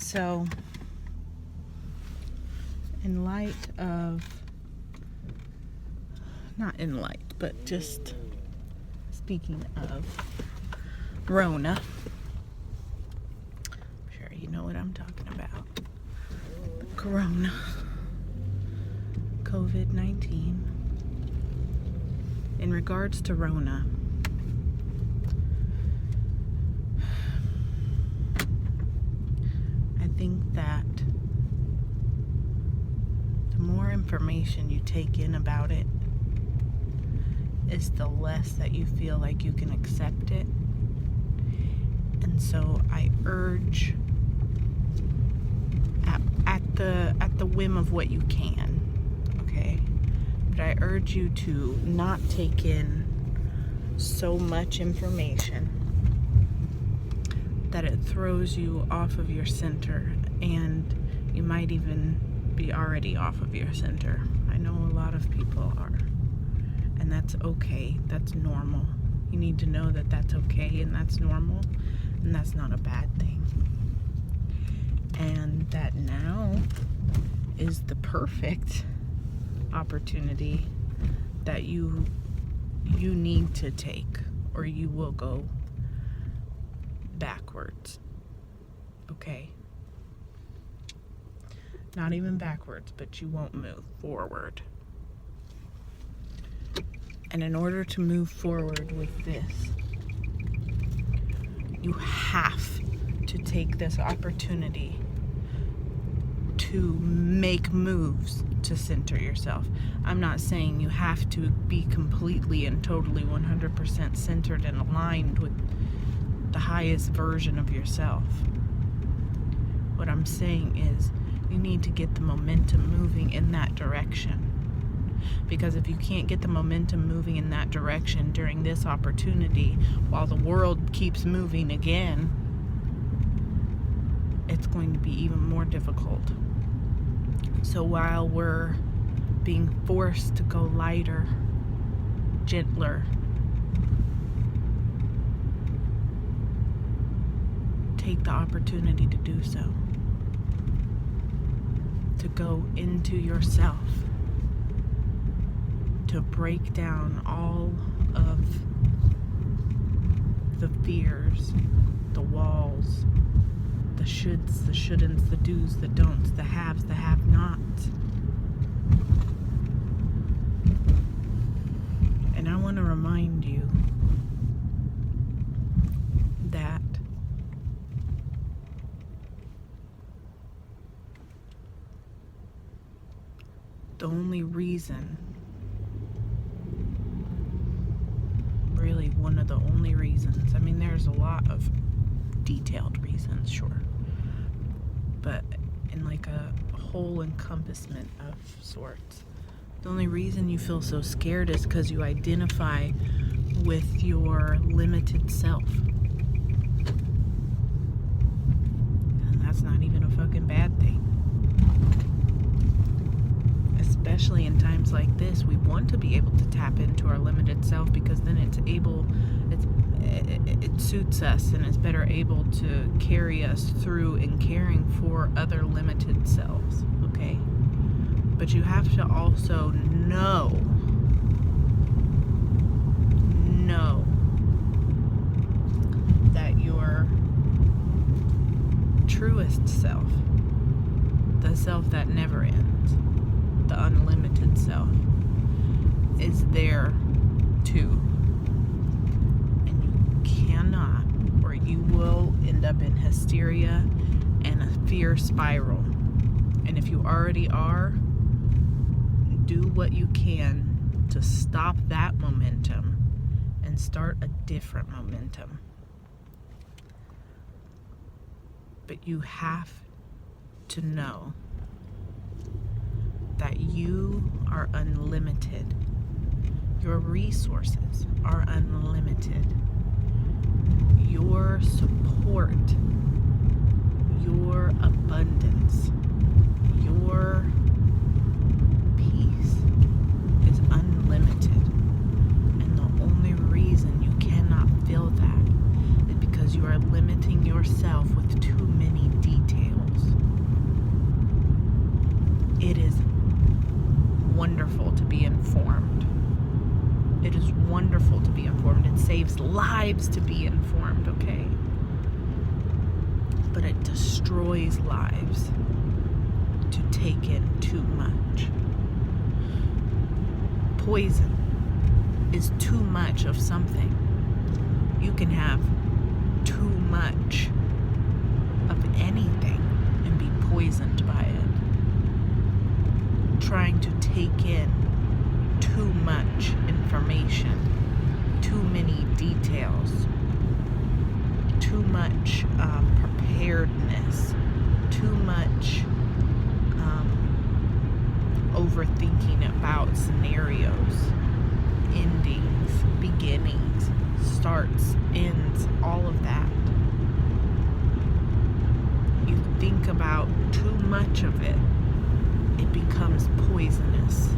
So, in light of, not in light, but just speaking of Rona, I'm sure you know what I'm talking about. Corona, COVID-19. In regards to Rona, I think that the more information you take in about it is the less that you feel like you can accept it. And so I urge, at the whim of what you can, okay? But I urge you to not take in so much information that it throws you off of your center, and you might even be already off of your center. I know a lot of people are, and that's okay. That's normal. You need to know that that's okay and that's normal, and that's not a bad thing. And that now is the perfect opportunity that you need to take, or you will go backwards. Okay? Not even backwards, but you won't move forward. And in order to move forward with this, you have to take this opportunity to make moves to center yourself. I'm not saying you have to be completely and totally 100% centered and aligned with the highest version of yourself. What I'm saying is you need to get the momentum moving in that direction. Because if you can't get the momentum moving in that direction during this opportunity, while the world keeps moving again, it's going to be even more difficult. So while we're being forced to go lighter, gentler, take the opportunity to do so. To go into yourself. To break down all of the fears, the walls, the shoulds, the shouldn'ts, the do's, the don'ts, the haves, the have-nots. And I want to remind you that the only reason, really one of the only reasons, I mean there's a lot of detailed reasons, sure, but in like a whole encompassment of sorts, the only reason you feel so scared is because you identify with your limited self. And that's not even a fucking bad thing. Especially in times like this, we want to be able to tap into our limited self, because then it suits us and is better able to carry us through in caring for other limited selves, okay? But you have to also know that your truest self, the self that never ends, the unlimited self, is there too. And you cannot, or you will end up in hysteria and a fear spiral. And if you already are, do what you can to stop that momentum and start a different momentum. But you have to know that you are unlimited. Your resources are unlimited. Your support, your abundance, your peace is unlimited. And the only reason you cannot feel that is because you are limiting yourself with too many details. lives to be informed, okay? But it destroys lives to take in too much. Poison is too much of something. You can have too much of anything and be poisoned by it. Trying to take in too much information, too many details, too much preparedness, too much overthinking about scenarios, endings, beginnings, starts, ends, all of that. You think about too much of it, it becomes poisonous.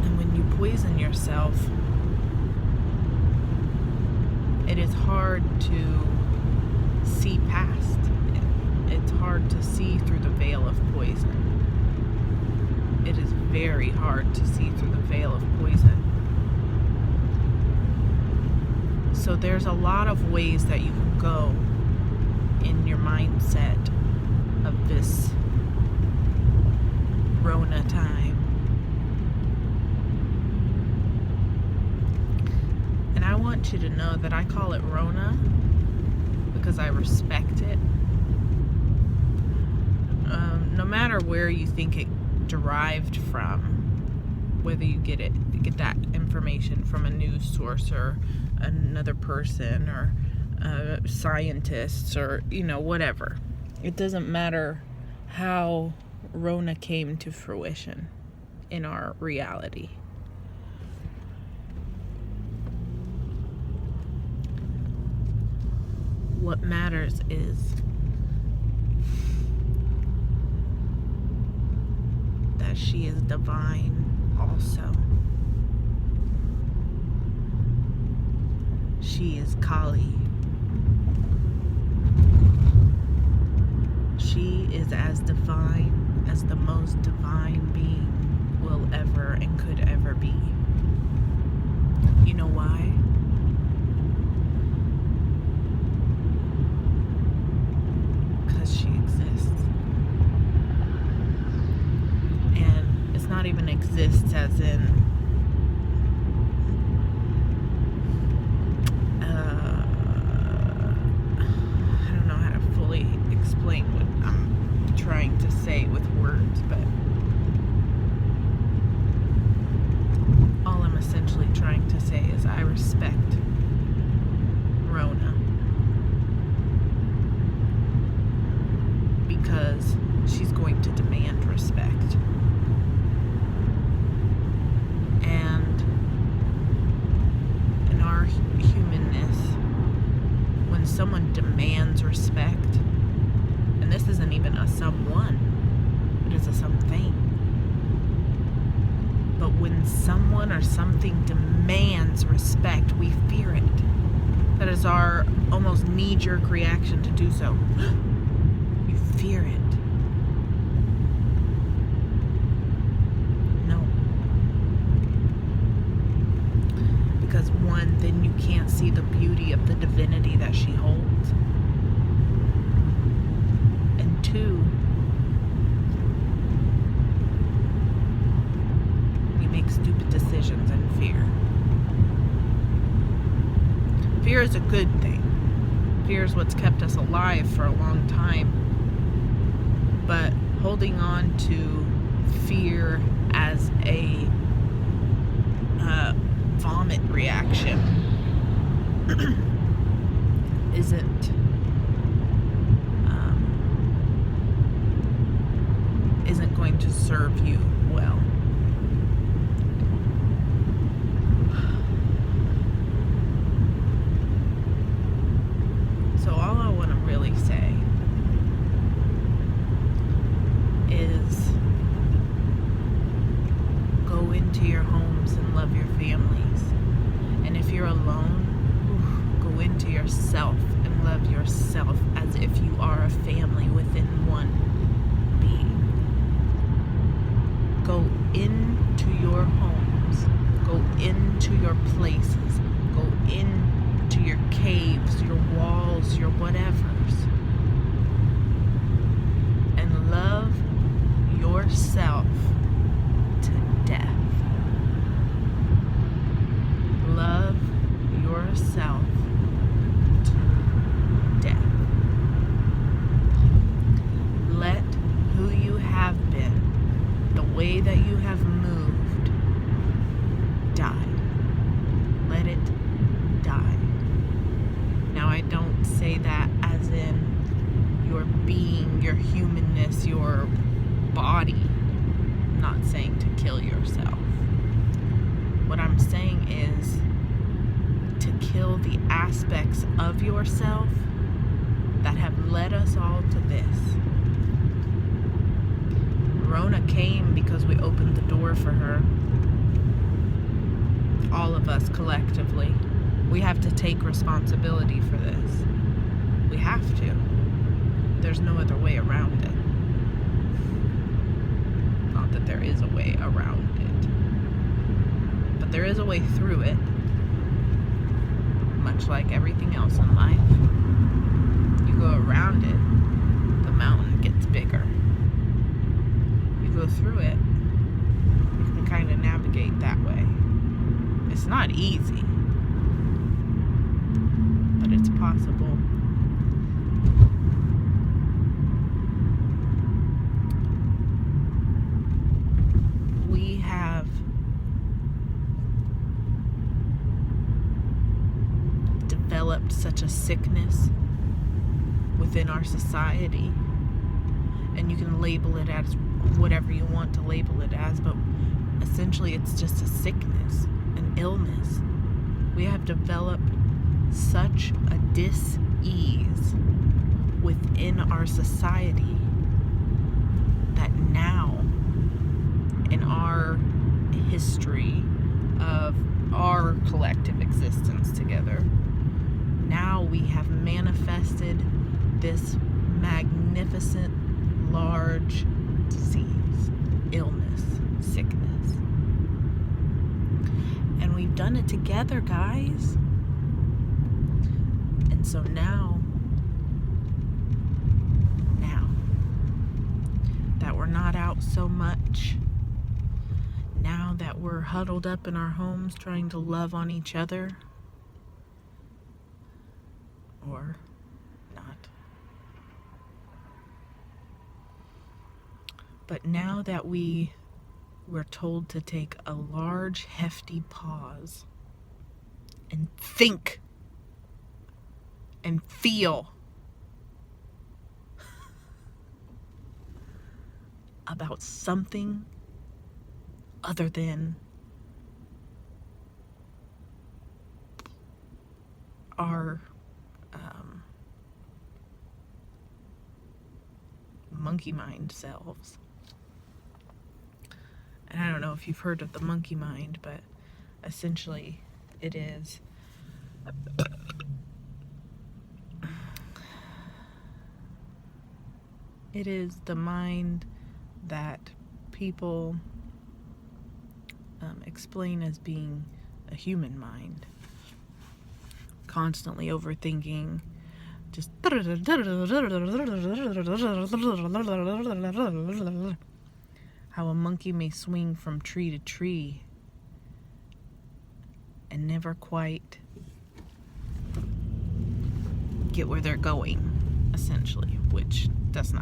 And when you poison yourself, it is hard to see past. It's hard to see through the veil of poison. It is very hard to see through the veil of poison. So there's a lot of ways that you can go in your mindset of this Rona time. And I want you to know that I call it Rona because I respect it. No matter where you think it derived from, whether you get that information from a news source or another person or scientists or whatever, it doesn't matter how Rona came to fruition in our reality. What matters is that she is divine also. She is Kali. She is as divine as the most divine being will ever and could ever be. You know why? Because she exists. And it's not even exists as in explain what I'm trying to say with words, but all I'm essentially trying to say is I respect Rona because she's going to demand respect. And in our humanness, when someone demands respect, and this isn't even a someone, it is a something. But when someone or something demands respect, we fear it. That is our almost knee-jerk reaction to do so. You fear it. No. Because one, then you can't see the beauty of the divinity that she holds. Two, we make stupid decisions in fear. Fear is a good thing. Fear is what's kept us alive for a long time. But holding on to fear as a vomit reaction isn't going to serve you well. So all I want to really say is go into your homes and love your families. And if you're alone, go into yourself and love yourself as if you are a family within one being. Go into your homes your places. Go into your caves, your walls, your whatevers. And love yourself to death. Love yourself to death. Let who you have been, the way that you have moved, die. Let it die. Now, I don't say that as in your being, your humanness, your body. I'm not saying to kill yourself. What I'm saying is to kill the aspects of yourself that have led us all to this. Rona came because we opened the door for her. All of us collectively. We have to take responsibility for this. We have to. There's no other way around it. Not that there is a way around it. But there is a way through it. Much like everything else in life. You go around it, the mountain gets bigger. You go through it, you can kind of navigate that way. It's not easy, but it's possible. We have developed such a sickness within our society, and you can label it as whatever you want to label it as, but essentially it's just a sickness, an illness. We have developed such a dis-ease within our society that now, in our history of our collective existence together, now we have manifested this magnificent, large disease, illness, sickness. And we've done it together, guys. And so now that we're not out so much, now that we're huddled up in our homes trying to love on each other, or not. But now that we're told to take a large, hefty pause and think and feel about something other than our monkey mind selves. And I don't know if you've heard of the monkey mind, but essentially it is the mind that people explain as being a human mind. Constantly overthinking, just how a monkey may swing from tree to tree and never quite get where they're going, essentially, which that's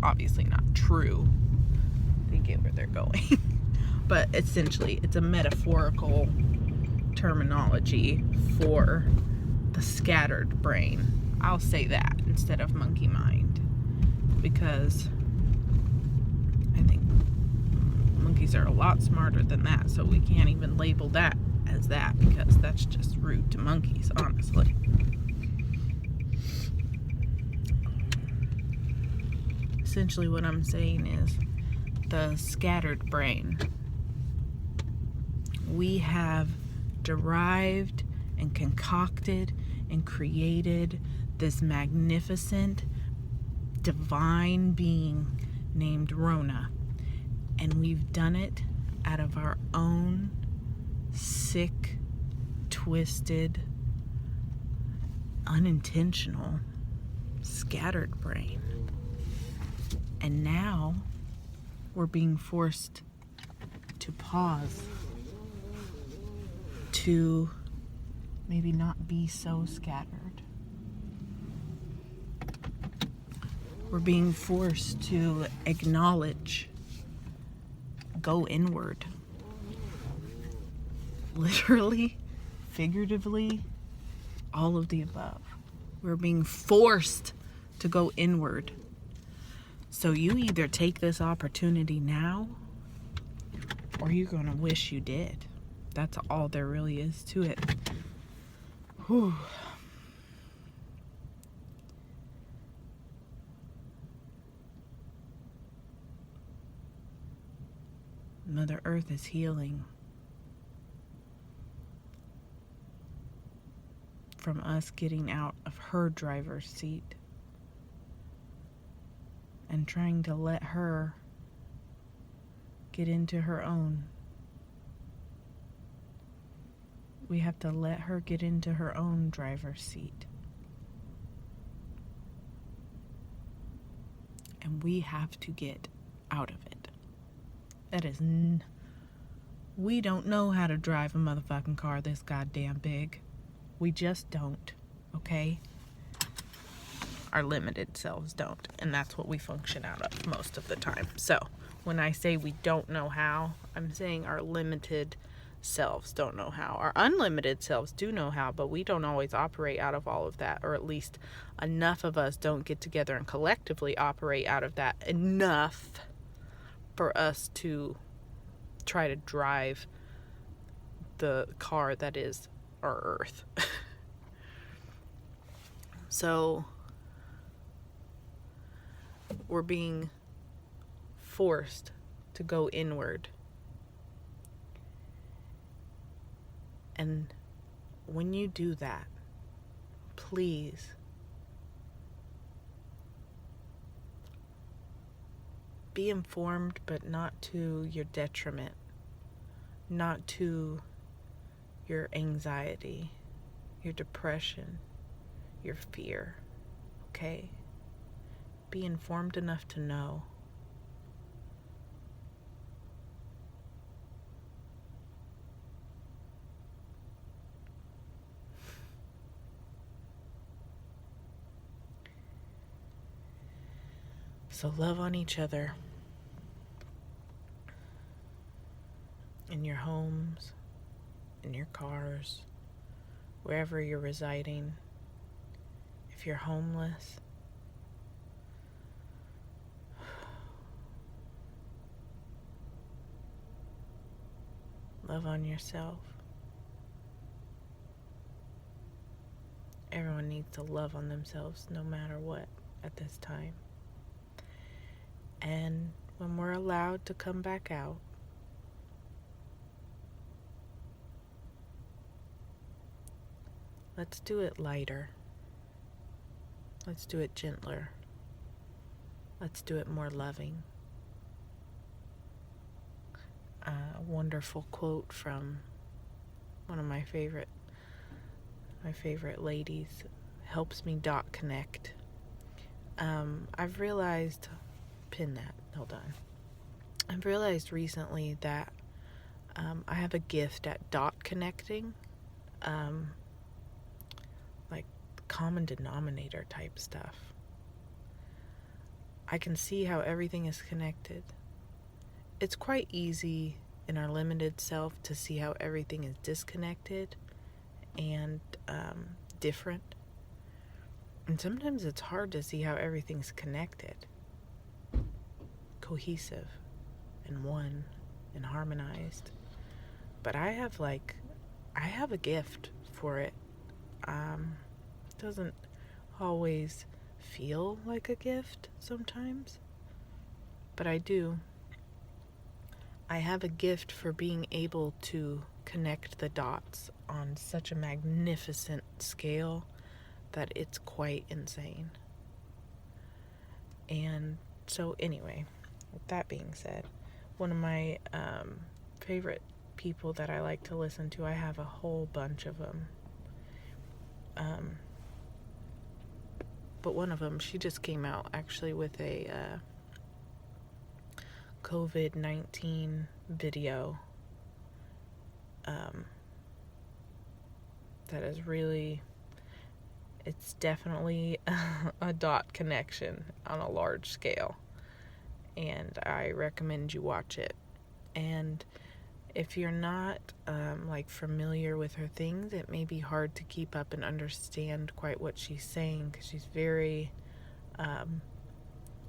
obviously not true. They get where they're going. But essentially, it's a metaphorical terminology for the scattered brain. I'll say that instead of monkey mind, because I think monkeys are a lot smarter than that, so we can't even label that as that, because that's just rude to monkeys, honestly. Essentially what I'm saying is the scattered brain. We have derived and concocted and created this magnificent divine being named Rona, and we've done it out of our own sick twisted, unintentional, scattered brain. And now we're being forced to pause, to maybe not be so scattered. We're being forced to acknowledge, go inward. Literally, figuratively, all of the above. We're being forced to go inward. So you either take this opportunity now, or you're going to wish you did. That's all there really is to it. Whew. Mother Earth is healing from us getting out of her driver's seat and trying to let her get into her own. We have to let her get into her own driver's seat. And we have to get out of it. That is we don't know how to drive a motherfucking car this goddamn big. We just don't, okay? Our limited selves don't, and that's what we function out of most of the time. So when I say we don't know how, I'm saying our limited selves don't know how. Our unlimited selves do know how, but we don't always operate out of all of that, or at least enough of us don't get together and collectively operate out of that enough for us to try to drive the car that is our Earth. So we're being forced to go inward. And when you do that, please be informed, but not to your detriment, not to your anxiety, your depression, your fear, okay? Be informed enough to know. So love on each other in your homes, in your cars, wherever you're residing. If you're homeless, love on yourself. Everyone needs to love on themselves no matter what at this time. And when we're allowed to come back out, let's do it lighter. Let's do it gentler. Let's do it more loving. A wonderful quote from one of my favorite ladies helps me connect. I've realized, pin that, hold on. I've realized recently that I have a gift at dot connecting, like common denominator type stuff. I can see how everything is connected. It's quite easy in our limited self to see how everything is disconnected and different. And sometimes it's hard to see how everything's connected, cohesive, and one, and harmonized. But I have a gift for it. It doesn't always feel like a gift sometimes, but I do. I have a gift for being able to connect the dots on such a magnificent scale that it's quite insane. And so anyway, with that being said, one of my favorite people that I like to listen to. I have a whole bunch of them. But one of them, she just came out actually with a COVID-19 video that is really, it's definitely a dot connection on a large scale, and I recommend you watch it. And if you're not like familiar with her things, it may be hard to keep up and understand quite what she's saying, because she's very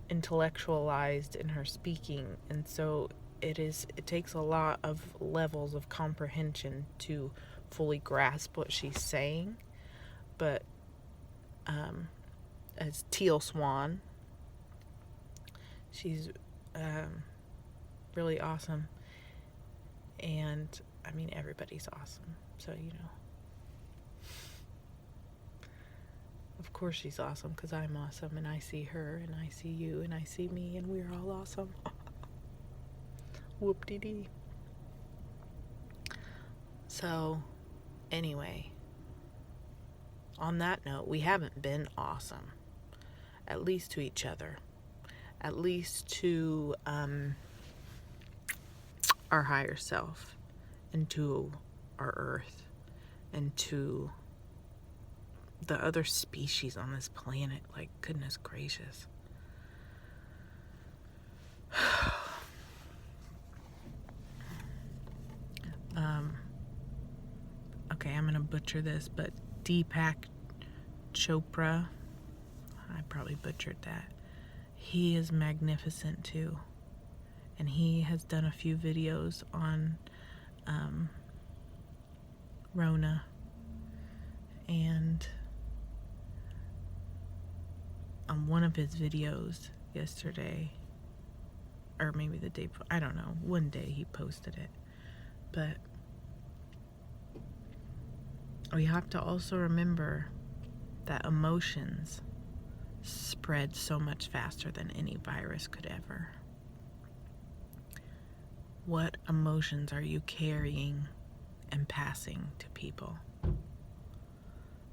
intellectualized in her speaking, and so it takes a lot of levels of comprehension to fully grasp what she's saying. But as Teal Swan, she's really awesome. And I mean, everybody's awesome, so of course she's awesome, because I'm awesome, and I see her, and I see you, and I see me, and we're all awesome. Whoop-de-dee. So anyway, on that note, we haven't been awesome, at least to each other, at least to our higher self, and to our earth, and to the other species on this planet. Like, goodness gracious. Okay, I'm gonna butcher this, but Deepak Chopra, I probably butchered that. He is magnificent too, and he has done a few videos on Rona, and on one of his videos yesterday, or maybe the day before, I don't know, one day he posted it. But we have to also remember that emotions spread so much faster than any virus could ever. What emotions are you carrying and passing to people?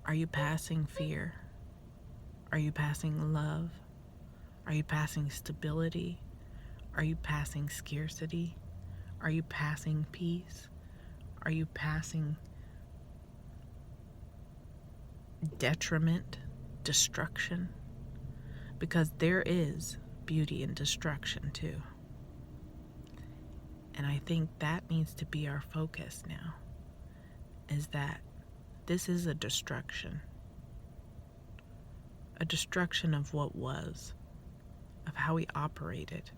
Are you passing fear? Are you passing love? Are you passing stability? Are you passing scarcity? Are you passing peace? Are you passing detriment, destruction? Because there is beauty in destruction too. And I think that needs to be our focus now, is that this is a destruction of what was, of how we operated.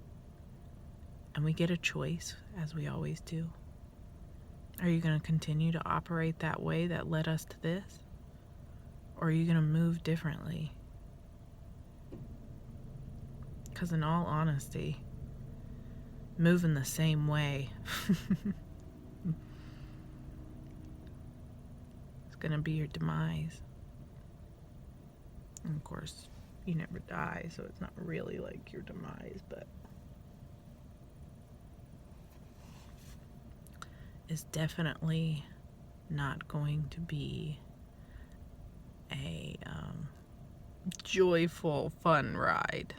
And we get a choice, as we always do. Are you going to continue to operate that way that led us to this? Or are you going to move differently? Because in all honesty, moving the same way is going to be your demise. And of course, you never die, so it's not really like your demise, but it's definitely not going to be a joyful, fun ride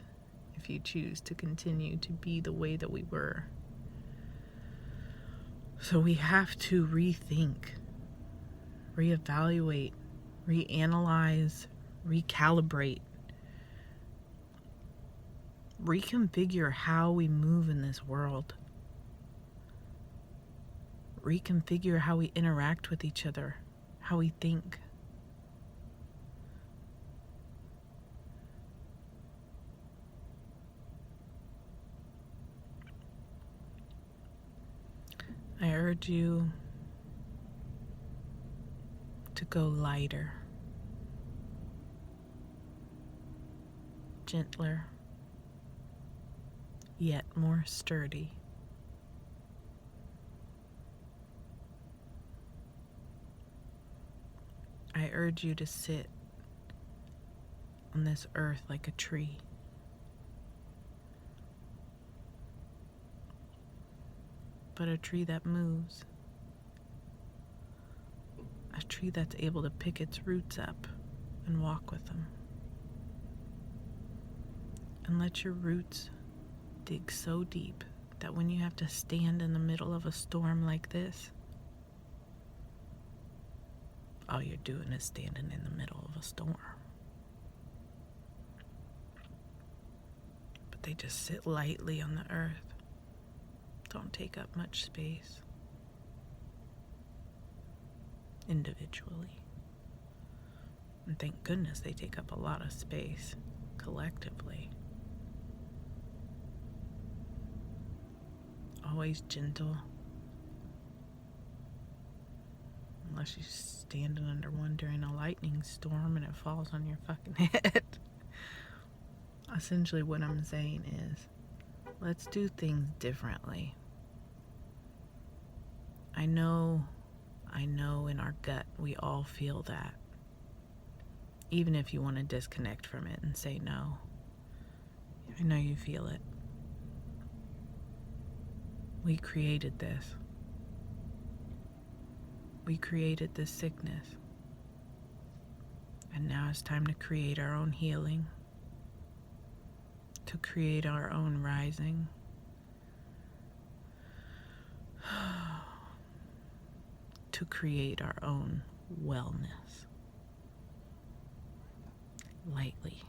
if you choose to continue to be the way that we were. So we have to rethink, reevaluate, reanalyze, recalibrate, reconfigure how we move in this world, reconfigure how we interact with each other, how we think. I urge you to go lighter, gentler, yet more sturdy. I urge you to sit on this earth like a tree. But a tree that moves, A tree that's able to pick its roots up and walk with them. And let your roots dig so deep that when you have to stand in the middle of a storm like this, all you're doing is standing in the middle of a storm. But they just sit lightly on the earth. Don't take up much space individually. And thank goodness they take up a lot of space collectively. Always gentle. Unless you're standing under one during a lightning storm and it falls on your fucking head. Essentially what I'm saying is, let's do things differently. I know in our gut we all feel that. Even if you want to disconnect from it and say no. I know you feel it. We created this. We created this sickness. And now it's time to create our own healing. To create our own rising. To create our own wellness. Lightly.